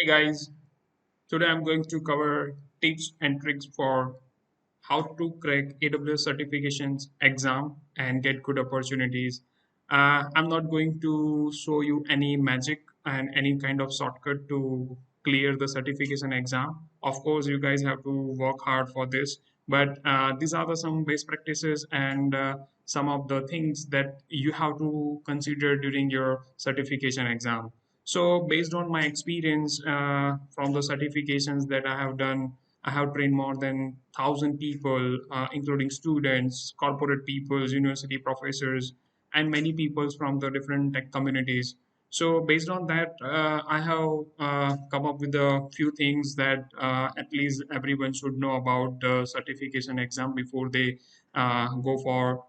Hey guys, today I'm going to cover tips and tricks for how to crack AWS certifications exam and get good opportunities. I'm not going to show you any magic and any kind of shortcut to clear the certification exam. Of course, you guys have to work hard for this, but these are some best practices and some of the things that you have to consider during your certification exam. So, based on my experience from the certifications that I have done, I have trained more than 1,000 people, including students, corporate peoples, university professors, and many peoples from the different tech communities. So, based on that, I have come up with a few things that at least everyone should know about the certification exam before they go for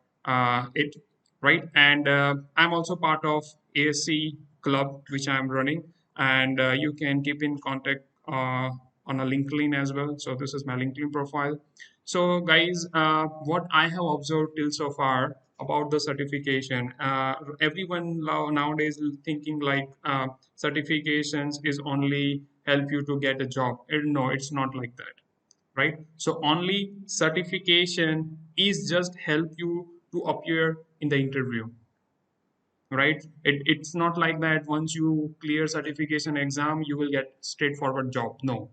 it, right? And I'm also part of ASC club, which I'm running, and you can keep in contact on a LinkedIn as well. So this is my LinkedIn profile. So guys, what I have observed till so far about the certification, everyone nowadays is thinking like certifications is only help you to get a job. No, it's not like that, right? So only certification is just help you to appear in the interview, right? It's not like that once you clear certification exam you will get straightforward job. No,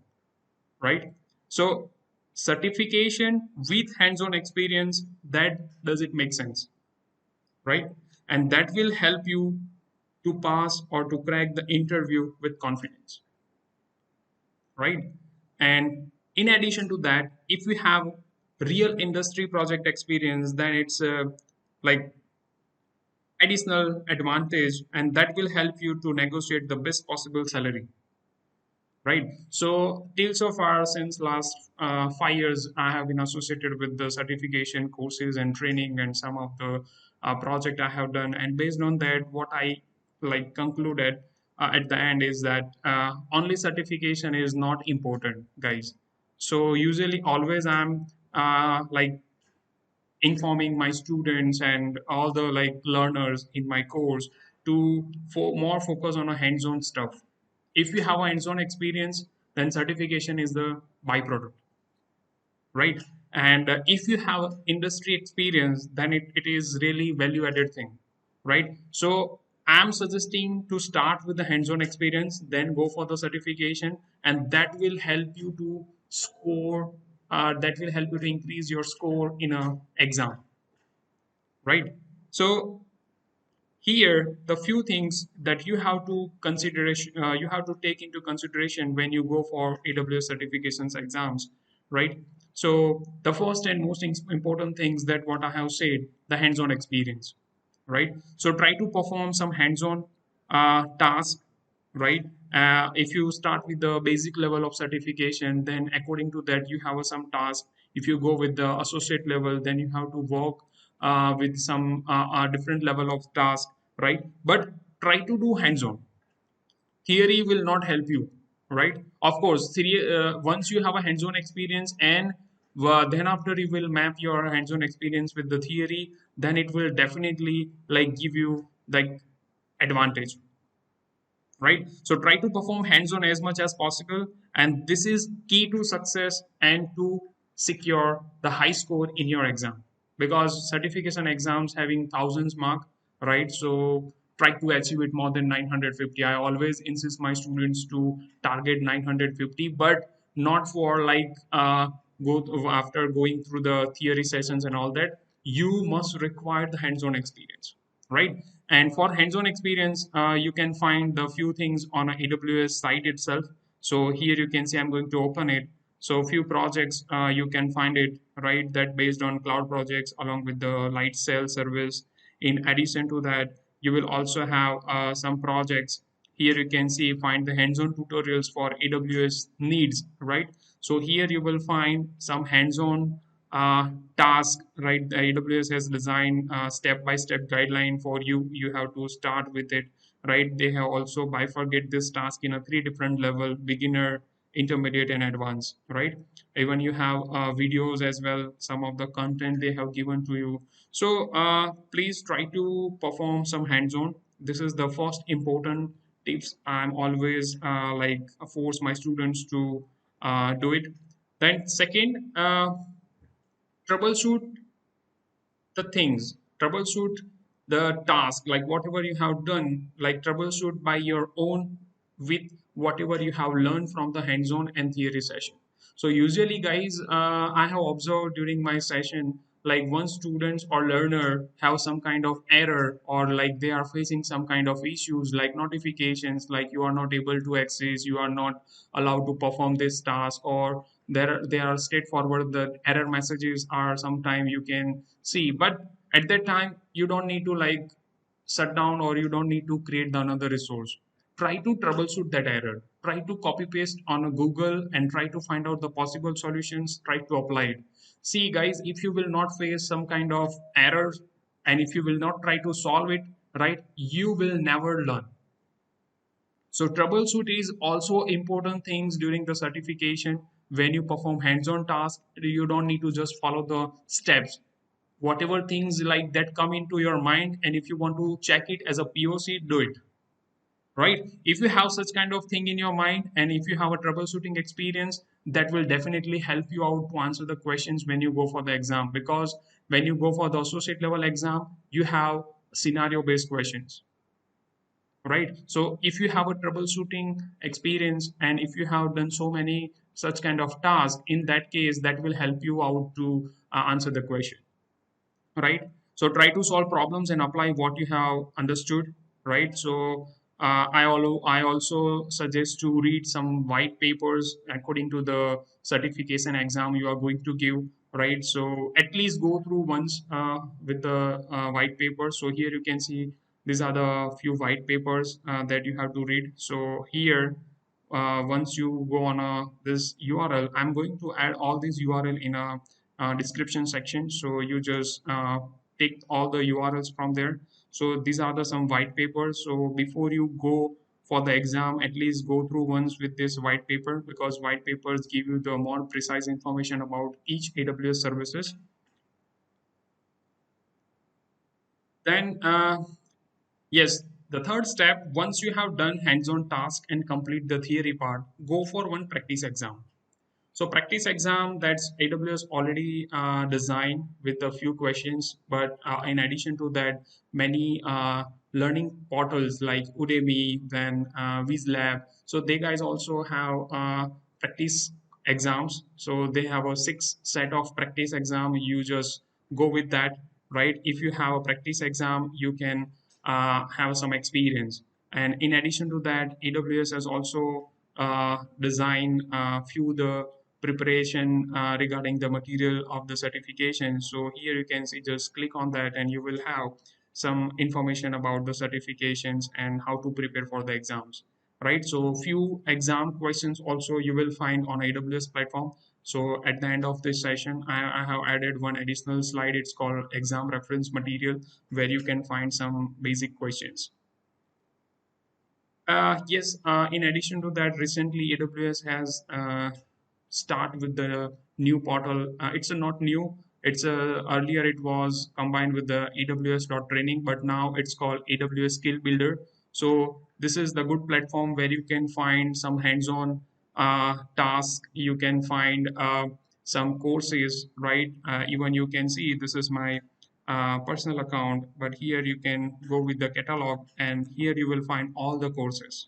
right? So certification with hands-on experience, that does it make sense, right? And that will help you to pass or to crack the interview with confidence, right? And in addition to that, if we have real industry project experience, then it's like additional advantage, and that will help you to negotiate the best possible salary, right? So till so far, since last 5 years, I have been associated with the certification courses and training and some of the project I have done. And based on that, what I like concluded at the end is that only certification is not important, guys. So usually, always I'm like informing my students and all the like learners in my course to more focus on a hands-on stuff. If you have a hands-on experience, then certification is the byproduct, right? And if you have industry experience, then it is really value added thing, right? So I'm suggesting to start with the hands-on experience, then go for the certification, and that will help you to score, that will help you to increase your score in a exam, right? So here the few things that you have to take into consideration when you go for AWS certifications exams, right? So the first and most important things that what I have said, the hands-on experience, right? So try to perform some hands-on task, right? If you start with the basic level of certification, then according to that you have some task. If you go with the associate level, then you have to work with some different level of task, right? But try to do hands-on. Theory will not help you, right? Of course, once you have a hands-on experience, and then after you will map your hands-on experience with the theory, then it will definitely like give you like advantage, right? So try to perform hands-on as much as possible, and this is key to success and to secure the high score in your exam, because certification exams having thousands mark, right? So try to achieve it more than 950. I always insist my students to target 950, but not for like after going through the theory sessions and all that. You must require the hands-on experience, right? And for hands-on experience, you can find the few things on a AWS site itself. So here you can see I'm going to open it. So few projects you can find it, right? That based on cloud projects along with the light sale service. In addition to that, you will also have some projects. Here you can see find the hands-on tutorials for AWS needs, right? So here you will find some hands-on task, right? The AWS has designed step-by-step guideline for you. You have to start with it, right? They have also bifurcate this task in a three different level: beginner, intermediate, and advanced, right? Even you have videos as well, some of the content they have given to you. So please try to perform some hands-on. This is the first important tips I'm always force my students to do it. Then second, troubleshoot the things, troubleshoot the task, like whatever you have done, like troubleshoot by your own with whatever you have learned from the hands-on and theory session. So usually guys, I have observed during my session, like once students or learner have some kind of error, or like they are facing some kind of issues like notifications, like you are not able to access, you are not allowed to perform this task, or there are straightforward the error messages are sometime you can see, but at that time you don't need to like shut down, or you don't need to create the another resource. Try to troubleshoot that error, try to copy paste on a Google and try to find out the possible solutions, try to apply it. See guys, if you will not face some kind of errors, and if you will not try to solve it, right, you will never learn. So troubleshoot is also important things during the certification. When you perform hands-on tasks, you don't need to just follow the steps. Whatever things like that come into your mind, and if you want to check it as a POC, do it. Right? If you have such kind of thing in your mind, and if you have a troubleshooting experience, that will definitely help you out to answer the questions when you go for the exam. Because when you go for the associate level exam, you have scenario based questions, right? So if you have a troubleshooting experience, and if you have done so many such kind of tasks, in that case that will help you out to answer the question, right? So try to solve problems and apply what you have understood, right? So I also suggest to read some white papers according to the certification exam you are going to give, right? So at least go through once with the white paper. So here you can see these are the few white papers that you have to read. So here, once you go on this URL, I'm going to add all these URL in a description section. So you just take all the URLs from there. So these are the some white papers. So before you go for the exam, at least go through once with this white paper, because white papers give you the more precise information about each AWS services. Then yes, the third step, once you have done hands-on task and complete the theory part, go for one practice exam. So practice exam, that's AWS already designed with a few questions, but in addition to that, many learning portals like Udemy, then VizLab, so they guys also have practice exams. So they have a six set of practice exam. You just go with that, right? If you have a practice exam, you can have some experience. And in addition to that, AWS has also designed few the preparation regarding the material of the certification. So here you can see, just click on that and you will have some information about the certifications and how to prepare for the exams, right? So few exam questions also you will find on AWS platform. So at the end of this session, I have added one additional slide. It's called exam reference material, where you can find some basic questions. Yes, in addition to that, recently AWS has start with the new portal. It's a not new. It's a earlier it was combined with the AWS dot training, but now it's called AWS Skill Builder. So this is the good platform where you can find some hands-on tasks. You can find some courses, right? Even you can see this is my personal account, but here you can go with the catalog, and here you will find all the courses,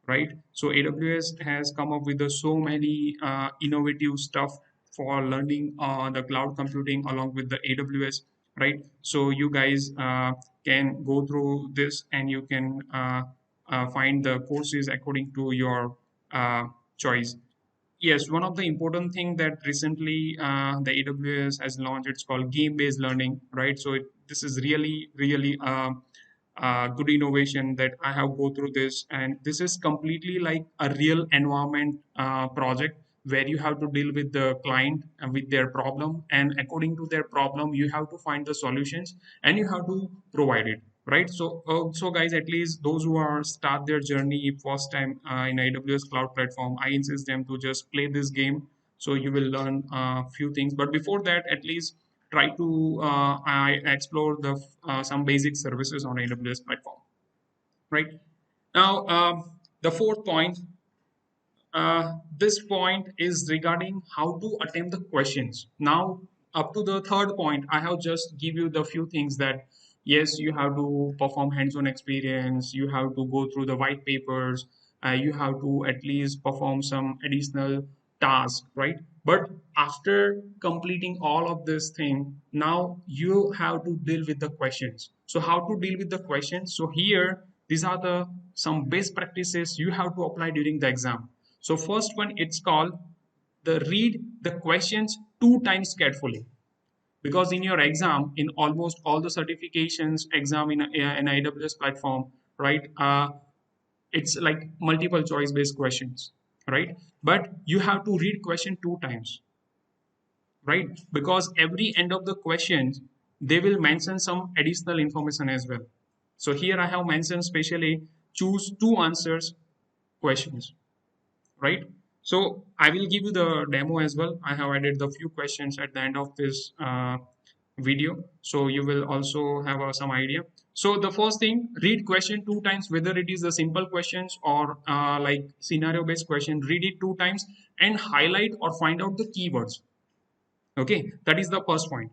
right? So AWS has come up with so many innovative stuff for learning the cloud computing along with the AWS, right? So you guys can go through this, and you can find the courses according to your choice. Yes, one of the important thing that recently the AWS has launched, it's called game-based learning, right? So this is really good innovation that I have go through this, and this is completely like a real environment project where you have to deal with the client and with their problem, and according to their problem, you have to find the solutions and you have to provide it, right? So so guys, at least those who are start their journey first time in AWS cloud platform, I insist them to just play this game, so you will learn a few things. But before that, at least try to I explore the some basic services on AWS platform, right? Now, the fourth point, this point is regarding how to attempt the questions. Now, up to the third point, I have just give you the few things that yes, you have to perform hands-on experience, you have to go through the white papers, you have to at least perform some additional task, right? But after completing all of this thing, now you have to deal with the questions. So how to deal with the questions? So here, these are the some best practices you have to apply during the exam. So first one, it's called the read the questions two times carefully. Because in your exam, in almost all the certifications exam in an AWS platform, right? It's like multiple choice based questions, right? But you have to read question two times, right? Because every end of the questions, they will mention some additional information as well. So here I have mentioned specially choose two answers questions, right? So I will give you the demo as well. I have added the few questions at the end of this video, so you will also have some idea. So the first thing, read question two times, whether it is the simple questions or like scenario based question. Read it two times and highlight or find out the keywords. Okay, that is the first point,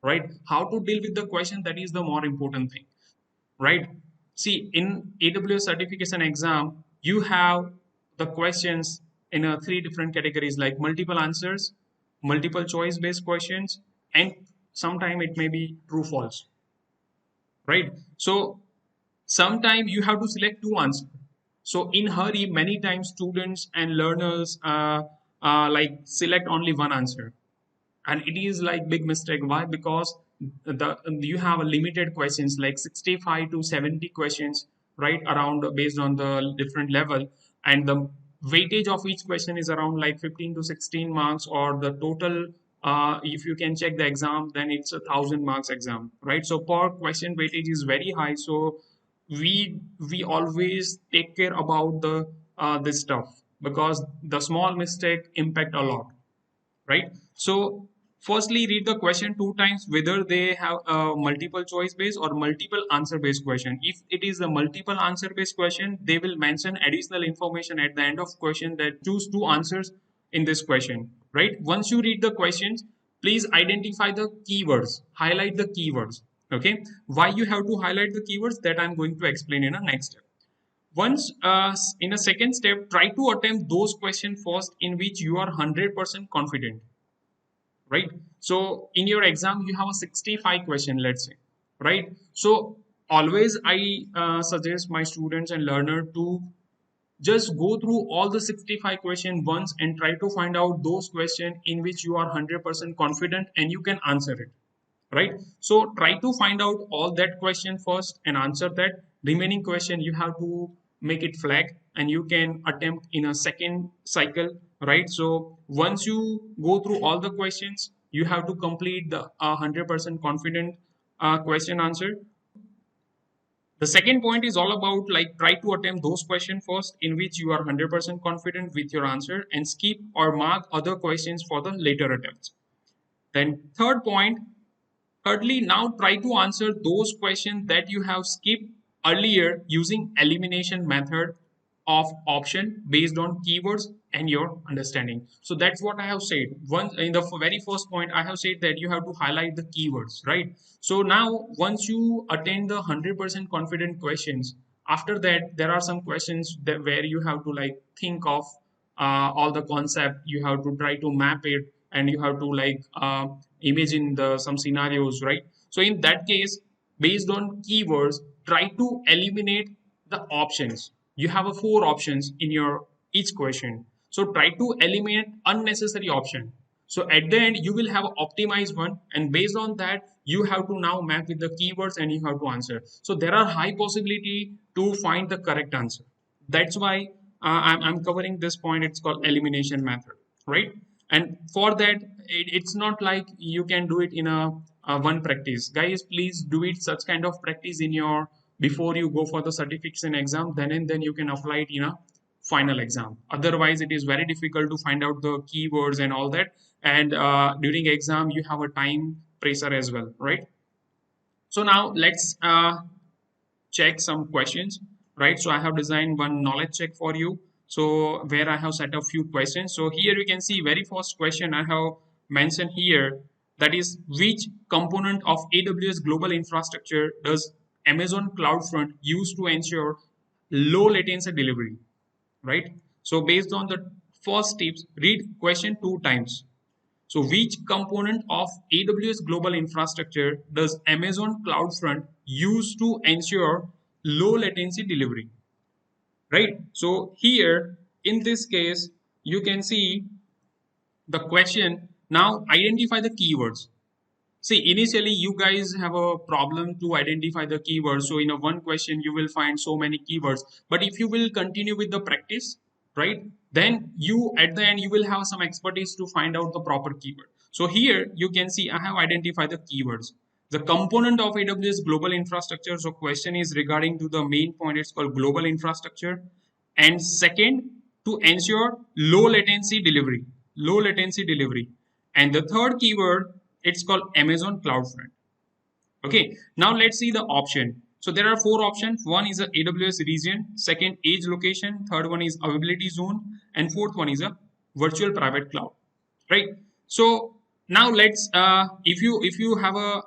right? How to deal with the question, that is the more important thing, right? See, in AWS certification exam, you have the questions in three different categories like multiple answers, multiple choice based questions, and sometime it may be true false, right? So sometime you have to select two answers. So in hurry, many times students and learners like select only one answer, and it is like big mistake. Why? Because the you have a limited questions like 65 to 70 questions, right, around based on the different level, and the weightage of each question is around like 15 to 16 marks, or the total if you can check the exam, then it's 1,000 marks exam, right? So per question weightage is very high. So we always take care about the this stuff, because the small mistake impact a lot, right? So, firstly, read the question two times, whether they have a multiple choice based or multiple answer based question. If it is a multiple answer based question, they will mention additional information at the end of question that choose two answers in this question, right? Once you read the questions, please identify the keywords, highlight the keywords. Okay, why you have to highlight the keywords, that I'm going to explain in a next step. Once in a second step, try to attempt those questions first in which you are 100% confident, right? So in your exam, you have a 65 question, let's say, right? So always I suggest my students and learner to just go through all the 65 question once and try to find out those questions in which you are 100% confident and you can answer it, right? So try to find out all that question first and answer that. Remaining question you have to make it flag and you can attempt in a second cycle, right? So once you go through all the questions, you have to complete the 100% confident question answer. The second point is all about like try to attempt those questions first in which you are 100% confident with your answer, and skip or mark other questions for the later attempts. Then third point, thirdly, now try to answer those questions that you have skipped earlier using elimination method of option based on keywords and your understanding. So that's what I have said. Once in the very first point, I have said that you have to highlight the keywords, right? So now once you attain the 100% confident questions, after that there are some questions that where you have to like think of all the concept. You have to try to map it, and you have to like imagine the some scenarios, right? So in that case, based on keywords, try to eliminate the options. You have a four options in your each question, so try to eliminate unnecessary option. So at the end you will have an optimized one, and based on that you have to now map with the keywords and you have to answer. So there are high possibility to find the correct answer. That's why I'm covering this point. It's called elimination method, right? And for that, it's not like you can do it in a one practice. Guys, please do it such kind of practice in your before you go for the certification exam. Then and then you can apply it in a final exam. Otherwise, it is very difficult to find out the keywords and all that. And during exam, you have a time pressure as well, right? So now let's check some questions. right? So I have designed one knowledge check for you. So where I have set a few questions. So here you can see very first question I have mentioned here, that is, which component of AWS global infrastructure does Amazon CloudFront use to ensure low latency delivery, right? So based on the first tips, read question 2 times. So which component of AWS global infrastructure does Amazon CloudFront use to ensure low latency delivery? Right? So here in this case, you can see the question. Now identify the keywords. See, initially you guys have a problem to identify the keywords. So in a one question, you will find so many keywords. But if you will continue with the practice, right, then you at the end you will have some expertise to find out the proper keyword. So here you can see I have identified the keywords. The component of AWS global infrastructure. So question is regarding to the main point. It's called global infrastructure. And second, to ensure low latency delivery. Low latency delivery. And the third keyword, it's called Amazon CloudFront. Okay, now let's see the option. So there are 4 options. One is a AWS region, second edge location, third one is availability zone, and fourth one is a virtual private cloud. Right. So now let's if you have a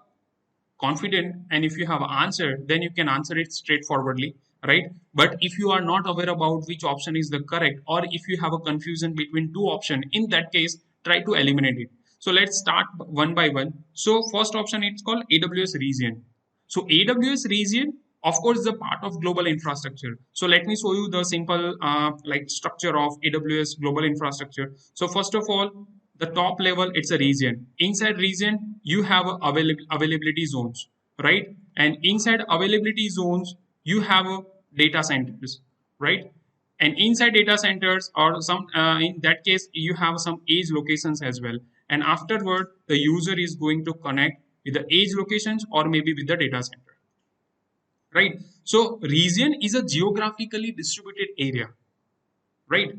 confident and if you have an answer, then you can answer it straightforwardly, right? But if you are not aware about which option is the correct, or if you have a confusion between two options, in that case try to eliminate it. So let's start one by one. So first option, it's called AWS region. So AWS region, of course, is a part of global infrastructure. So let me show you the simple like structure of AWS global infrastructure. So first of all, the top level, it's a region. Inside region you have availability zones, right? And inside availability zones you have data centers, right? And inside data centers, or some in that case you have some edge locations as well. And afterward the user is going to connect with the edge locations or maybe with the data center, right? So region is a geographically distributed area, right?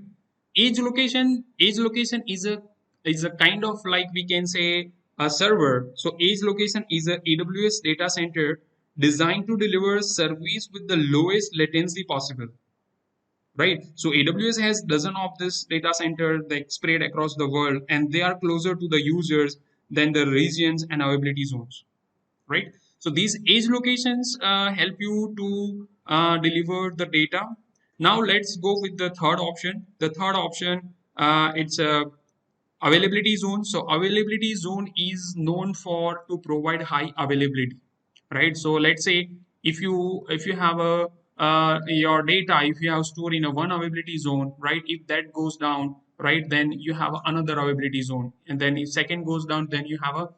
Edge location is a kind of, like, we can say, a server. So edge location is a AWS data center designed to deliver service with the lowest latency possible, right? So AWS has dozen of this data center that spread across the world, and they are closer to the users than the regions and availability zones, right? So these edge locations help you to deliver the data. Now let's go with the third option. The third option, it's a availability zone. So availability zone is known for to provide high availability, right? So let's say if you have a your data, if you have stored in a one availability zone, right, if that goes down, right, then you have another availability zone, and then if second goes down, then you have a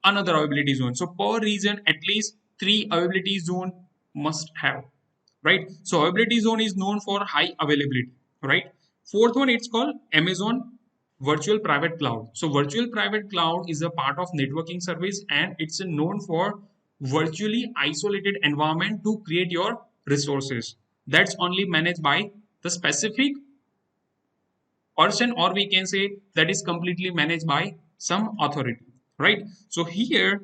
another availability zone. So per region, at least 3 availability zone must have, right? So availability zone is known for high availability, right? Fourth one, it's called Amazon Virtual Private Cloud. So virtual private cloud is a part of networking service, and it's known for virtually isolated environment to create your resources. That's only managed by the specific person, or we can say that is completely managed by some authority, right? So here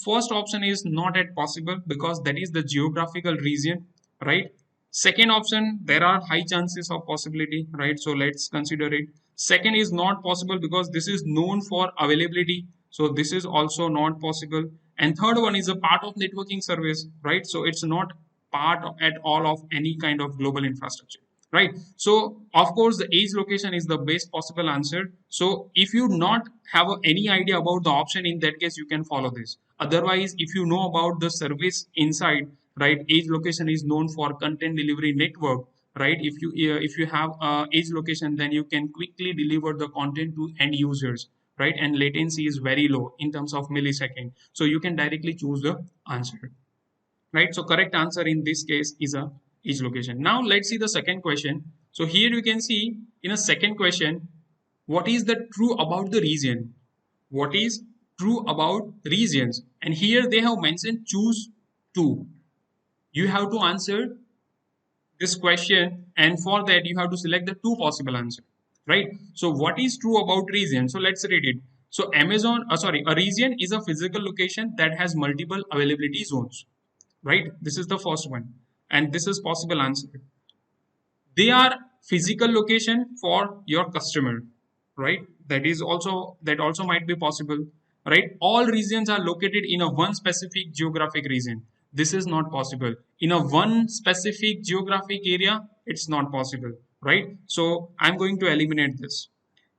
first option is not at possible because that is the geographical region, right? Second option, there are high chances of possibility, right? So let's consider it. Second is not possible because this is known for availability, so this is also not possible. And third one is a part of networking service, right? So it's not part at all of any kind of global infrastructure, right? So of course the edge location is the best possible answer. So if you not have any idea about the option, in that case you can follow this. Otherwise, if you know about the service inside, right, edge location is known for content delivery network, right? If you have edge location, then you can quickly deliver the content to end users, right? And latency is very low in terms of millisecond, so you can directly choose the answer, right? So correct answer in this case is a edge location. Now let's see the second question. So here you can see in a second question, what is the true about the region? What is true about regions? And here they have mentioned choose two. You have to answer this question, and for that you have to select the two possible answer, right? So what is true about region? So let's read it. So a region is a physical location that has multiple availability zones, right? This is the first one. and this is possible answer. They are physical location for your customer, right? That also might be possible, right? All regions are located in a one specific geographic region. This is not possible in a one specific geographic area. It's not possible, right? So I'm going to eliminate this.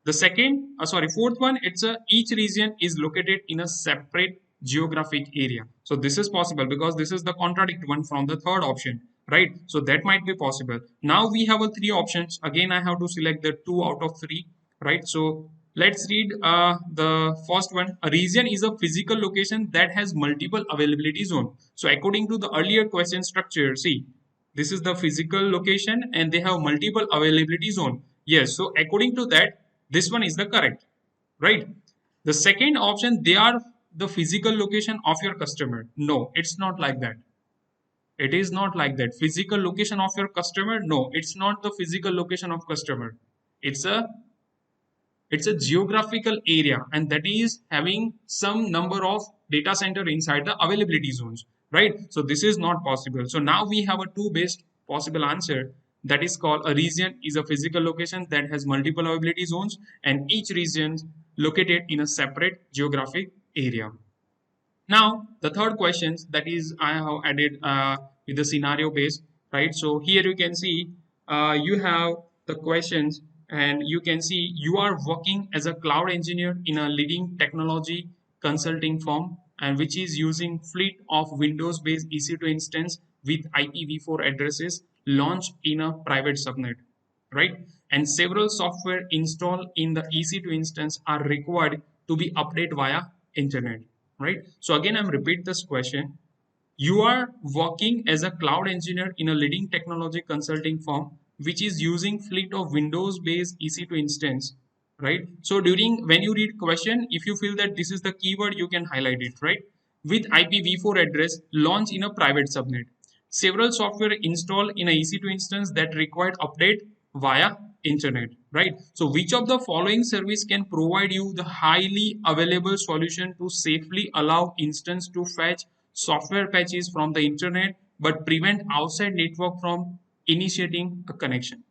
The fourth one, it's a each region is located in a separate geographic area. So this is possible because this is the contradict one from the third option, right? So that might be possible. Now we have a three options. Again, I have to select the two out of three, right? So let's read the first one. A region is a physical location that has multiple availability zone. So according to the earlier question structure, see, this is the physical location and they have multiple availability zone. Yes, so according to that, this one is the correct, right? The second option, they are the physical location of your customer. No, it's not like that. It is not like that. Physical location of your customer. No, it's not the physical location of customer. It's a it's a geographical area, and that is having some number of data center inside the availability zones, right? So this is not possible. So now we have a two based possible answer, that is called a region is a physical location that has multiple availability zones and each region located in a separate geographic area. Now, the third questions, that is I have added with the scenario based, right? So here you can see you have the questions, and you can see you are working as a cloud engineer in a leading technology consulting firm, and which is using fleet of Windows based EC2 instance with IPv4 addresses launched in a private subnet, right? And several software installed in the EC2 instance are required to be updated via internet, right? So again, I'm repeat this question. You are working as a cloud engineer in a leading technology consulting firm which is using fleet of Windows based EC2 instance, right? So during when you read question, if you feel that this is the keyword, you can highlight it, right? With IPv4 address launched in a private subnet. Several software installed in a EC2 instance that required update via internet, right? So which of the following service can provide you the highly available solution to safely allow instance to fetch software patches from the internet but prevent outside network from initiating a connection,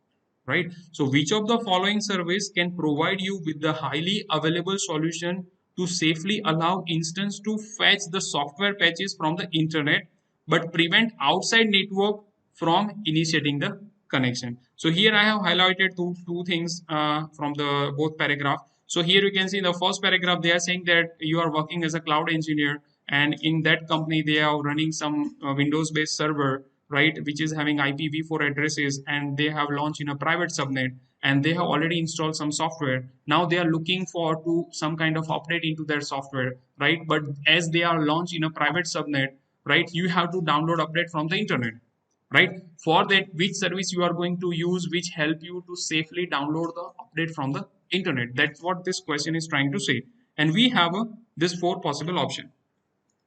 right? So which of the following service can provide you with the highly available solution to safely allow instance to fetch the software patches from the internet but prevent outside network from initiating the connection? So here I have highlighted two things from the both paragraph. So here you can see in the first paragraph they are saying that you are working as a cloud engineer, and in that company they are running some Windows based server, right, which is having IPv4 addresses, and they have launched in a private subnet, and they have already installed some software. Now they are looking for to some kind of update into their software, right? But as they are launched in a private subnet, right, you have to download update from the internet, right? For that, which service you are going to use which help you to safely download the update from the internet? That's what this question is trying to say. And we have this four possible option,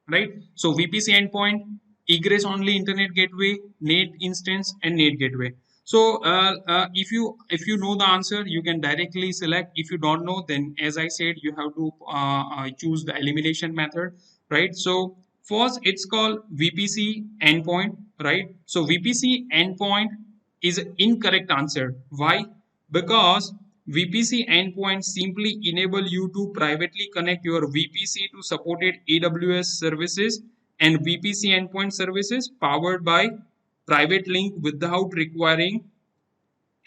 right? So VPC endpoint, egress only internet gateway, NAT instance, and NAT gateway. So if you know the answer, you can directly select. If you don't know, then as I said, you have to choose the elimination method, right? So first, it's called VPC endpoint, right? So VPC endpoint is an incorrect answer. Why? Because VPC endpoint simply enable you to privately connect your VPC to supported AWS services and VPC endpoint services powered by private link without requiring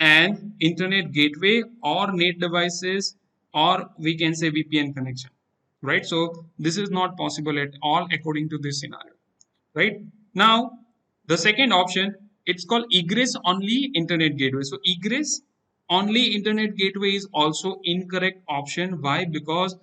an internet gateway or NAT devices, or we can say VPN connection, right? So this is not possible at all according to this scenario, right? Now, the second option, it's called egress only internet gateway. So egress only internet gateway is also incorrect option. Why? Because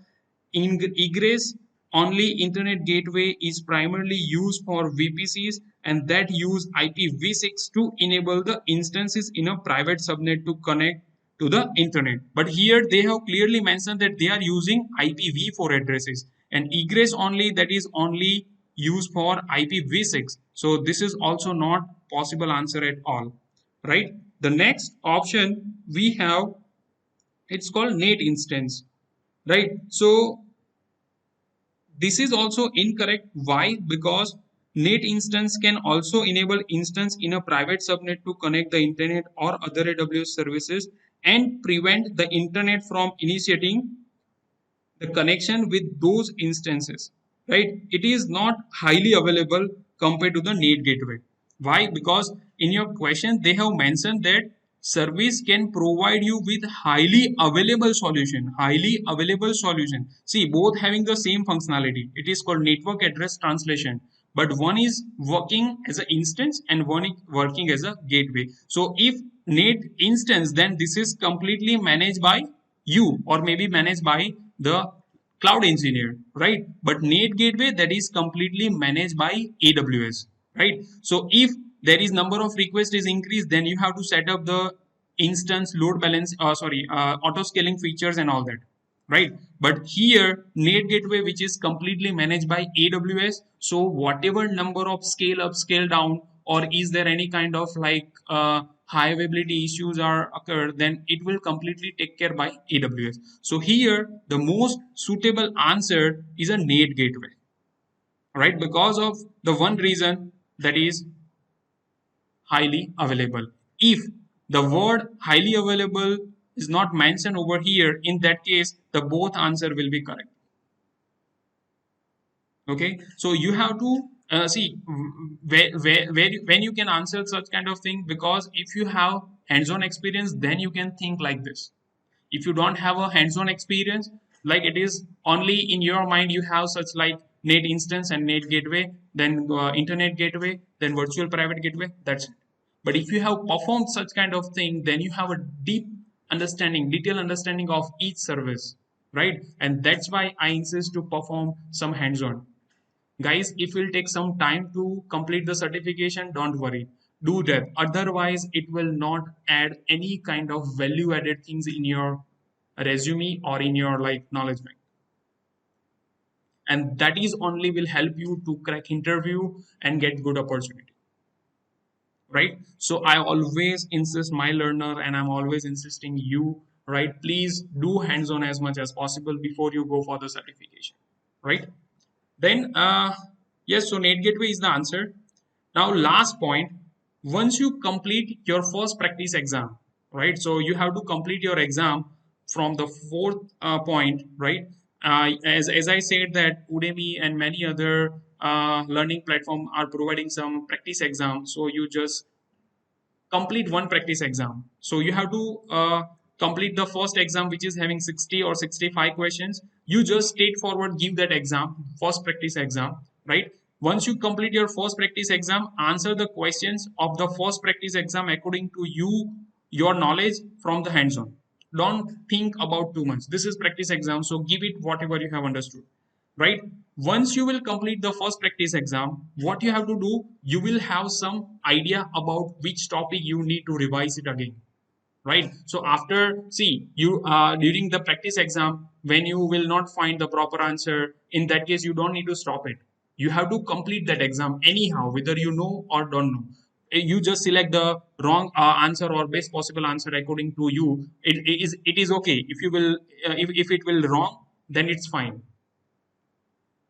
in egress only internet gateway is primarily used for VPCs, and that use IPv6 to enable the instances in a private subnet to connect to the internet. But here they have clearly mentioned that they are using IPv4 addresses, and egress only, that is only used for IPv6. So this is also not possible answer at all, right? The next option we have, it's called NAT instance, right? So this is also incorrect. Why? Because Net instance can also enable instance in a private subnet to connect the internet or other AWS services and prevent the internet from initiating the connection with those instances, right? It is not highly available compared to the net gateway. Why? Because in your question they have mentioned that service can provide you with highly available solution. See, both having the same functionality. It is called network address translation, but one is working as an instance and one is working as a gateway. So if net instance, then this is completely managed by you or maybe managed by the cloud engineer, right? But net gateway, that is completely managed by AWS, right? So if there is number of requests is increased, then you have to set up the instance load balance, auto scaling features and all that, right? But here net gateway, which is completely managed by AWS, so whatever number of scale up, scale down, or is there any kind of high availability issues are occur, then it will completely take care by AWS. So here the most suitable answer is a net gateway, right? Because of the one reason, that is highly available. If the word highly available is not mentioned over here, in that case the both answer will be correct. Okay, so you have to see when you can answer such kind of thing, because if you have hands-on experience, then you can think like this. If you don't have a hands-on experience, like it is only in your mind, you have such like net instance and net gateway, then internet gateway, then virtual private gateway, that's it. But if you have performed such kind of thing, then you have a deep understanding, detailed understanding of each service, right? And that's why I insist to perform some hands-on. Guys, if it will take some time to complete the certification, don't worry, do that. Otherwise it will not add any kind of value added things in your resume or in your like knowledge bank, and that is only will help you to crack interview and get good opportunity, right? So I always insist my learner, and I'm always insisting you, right? Please do hands on as much as possible before you go for the certification, right? Then, yes, so net gateway is the answer. Now, last point, once you complete your first practice exam, right? So you have to complete your exam from the fourth point, right? As I said that Udemy and many other learning platform are providing some practice exam. So you just complete one practice exam. So you have to complete the first exam, which is having 60 or 65 questions. You just straightforward give that exam, first practice exam, right? Once you complete your first practice exam, answer the questions of the first practice exam according to you, your knowledge from the hands-on. Don't think about too much. This is practice exam, so give it whatever you have understood, right? Once you will complete the first practice exam, what you have to do, you will have some idea about which topic you need to revise it again, right? So after, see, you during the practice exam, when you will not find the proper answer, in that case you don't need to stop it. You have to complete that exam anyhow, whether you know or don't know. You just select the wrong answer or best possible answer according to you. It is okay if you will if it will wrong, then it's fine,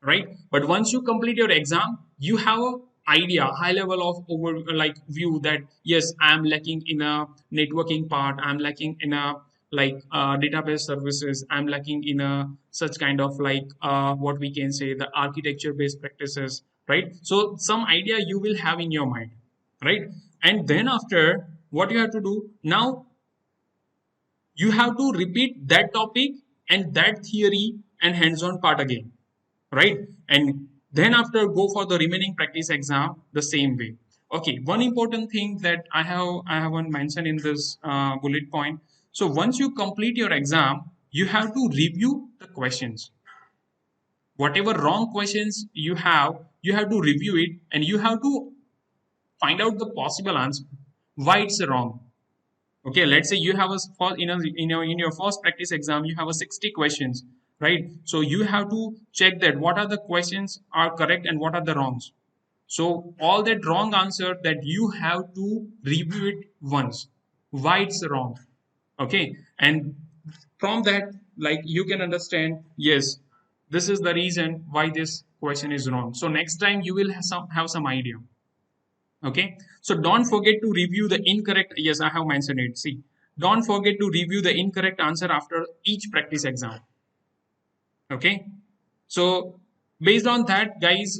right? But once you complete your exam, you have a idea, high level of over like view that yes, I'm lacking in a networking part, I'm lacking in a database services, I'm lacking in a such kind of what we can say the architecture based practices, right? So some idea you will have in your mind, right? And then after, what you have to do now, you have to repeat that topic and that theory and hands-on part again, right? And then after go for the remaining practice exam the same way. Okay, one important thing that I haven't mentioned in this bullet point. So once you complete your exam, you have to review the questions. Whatever wrong questions you have to review it, and you have to find out the possible answer why it's wrong. Okay, let's say you have in your first practice exam you have a 60 questions, right? So you have to check that what are the questions are correct and what are the wrongs. So all that wrong answer, that you have to review it once, why it's wrong. Okay, and from that, like, you can understand, yes, this is the reason why this question is wrong. So next time you will have some idea. Okay, so don't forget to review the incorrect. Yes, I have mentioned it. See, don't forget to review the incorrect answer after each practice exam. Okay, so based on that, guys,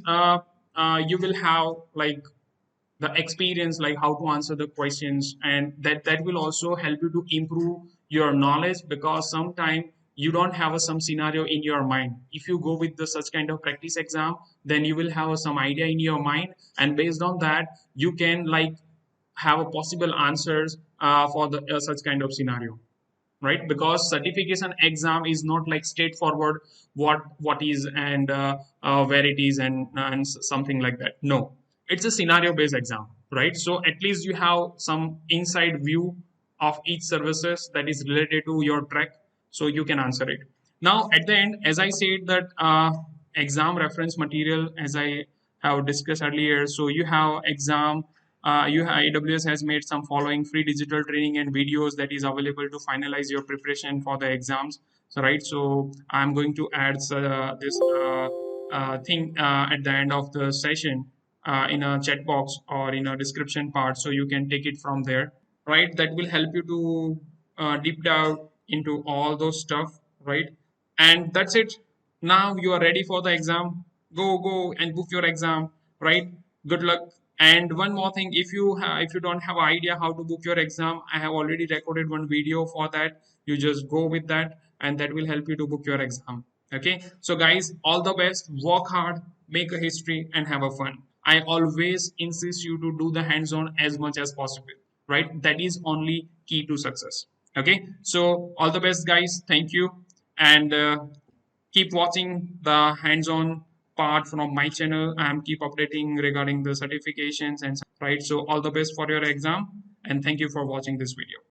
you will have like the experience, like how to answer the questions, and that will also help you to improve your knowledge, because sometimes you don't have some scenario in your mind. If you go with the such kind of practice exam, then you will have some idea in your mind, and based on that you can like have a possible answers for the such kind of scenario, right? Because certification exam is not like straightforward what is and where it is and something like that. No, it's a scenario based exam, right? So at least you have some inside view of each services that is related to your track, so you can answer it. Now at the end, as I said that exam reference material, as I have discussed earlier, so you have exam, AWS has made some following free digital training and videos that is available to finalize your preparation for the exams. So right, so I'm going to add this thing at the end of the session in a chat box or in a description part, so you can take it from there, right? That will help you to deep dive into all those stuff, right? And that's it. Now you are ready for the exam. Go and book your exam, right? Good luck. And one more thing, if you don't have idea how to book your exam, I have already recorded one video for that. You just go with that, and that will help you to book your exam. Okay, so guys, all the best. Work hard, make a history, and have a fun. I always insist you to do the hands-on as much as possible, right? That is only key to success. Okay, so all the best, guys. Thank you, and keep watching the hands-on part from my channel. I'm keep updating regarding the certifications and right. So all the best for your exam, and thank you for watching this video.